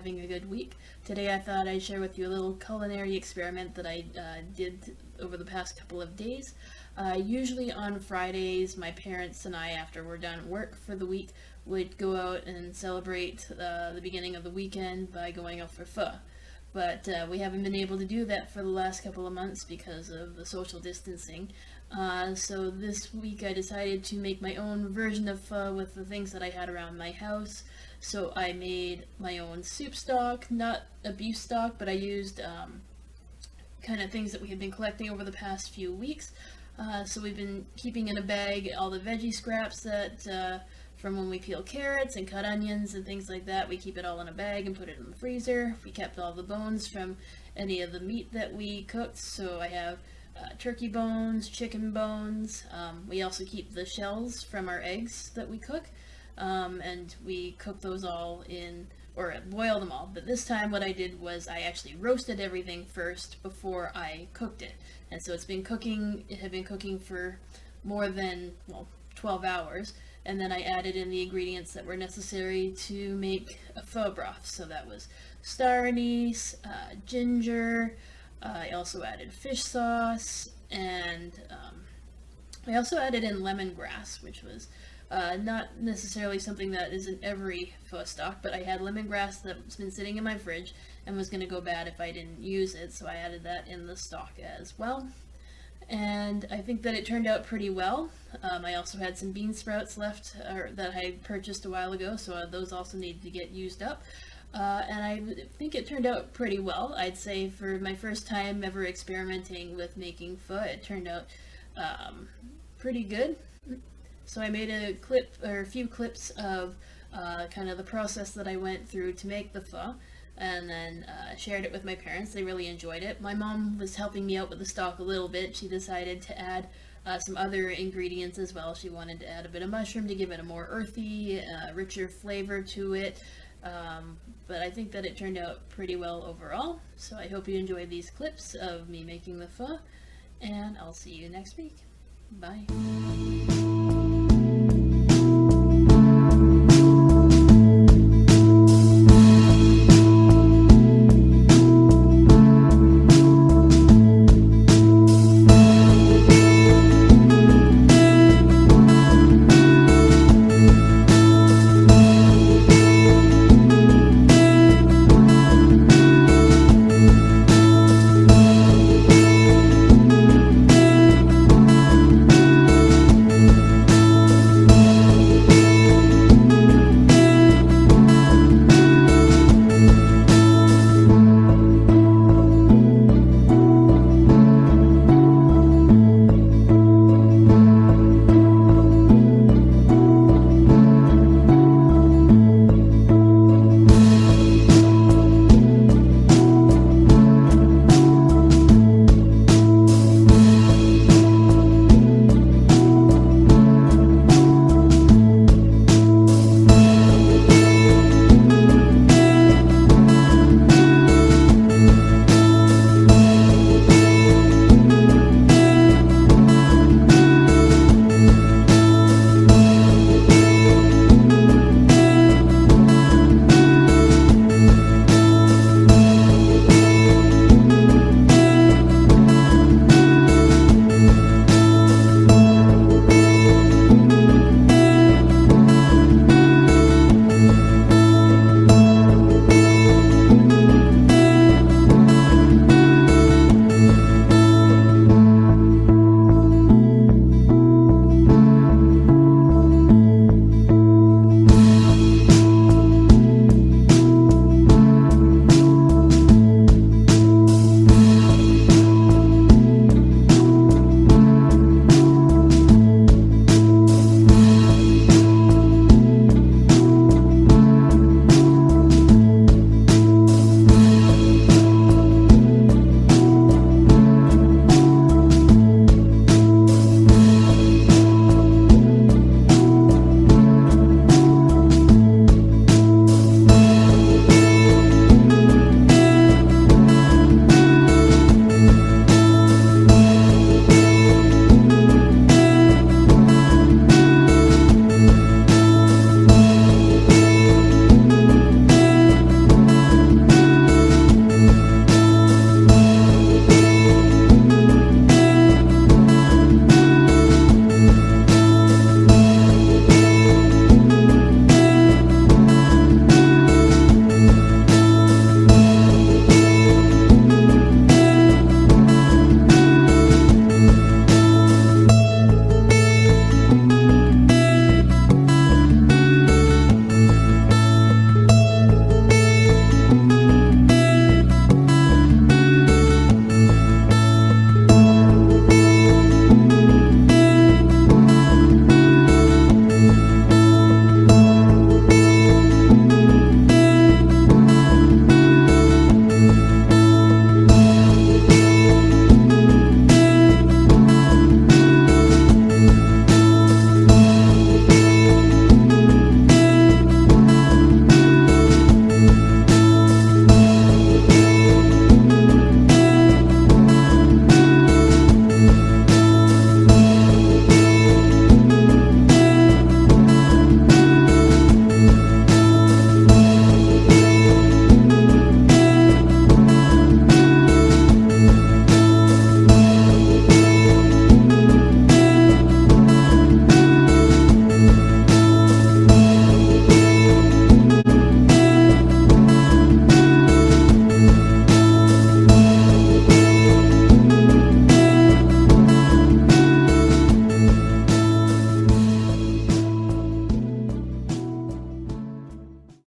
having a good week. Today I thought I'd share with you a little culinary experiment that I did over the past couple of days. Usually on Fridays, my parents and I, after we're done work for the week, would go out and celebrate the beginning of the weekend by going out for pho. But we haven't been able to do that for the last couple of months because of the social distancing. So this week I decided to make my own version of pho with the things that I had around my house. So I made my own soup stock, not a beef stock, but I used kind of things that we had been collecting over the past few weeks. So we've been keeping in a bag all the veggie scraps that from when we peel carrots and cut onions and things like that. We keep it all in a bag and put it in the freezer. We kept all the bones from any of the meat that we cooked. So I have turkey bones, chicken bones. We also keep the shells from our eggs that we cook. And we cook those all in, or boil them all. But this time what I did was I actually roasted everything first before I cooked it. And so it had been cooking for more than, 12 hours. And then I added in the ingredients that were necessary to make a pho broth. So that was star anise, ginger. I also added fish sauce, and I also added in lemongrass, which was not necessarily something that is in every pho stock, but I had lemongrass that's been sitting in my fridge and was going to go bad if I didn't use it, so I added that in the stock as well. And I think that it turned out pretty well. I also had some bean sprouts left that I purchased a while ago, so those also needed to get used up. And I think it turned out pretty well. I'd say for my first time ever experimenting with making pho, it turned out pretty good. So I made a few clips of kind of the process that I went through to make the pho, and then shared it with my parents. They really enjoyed it. My mom was helping me out with the stock a little bit. She decided to add some other ingredients as well. She wanted to add a bit of mushroom to give it a more earthy, richer flavor to it. But I think that it turned out pretty well overall. So I hope you enjoyed these clips of me making the pho, and I'll see you next week. Bye.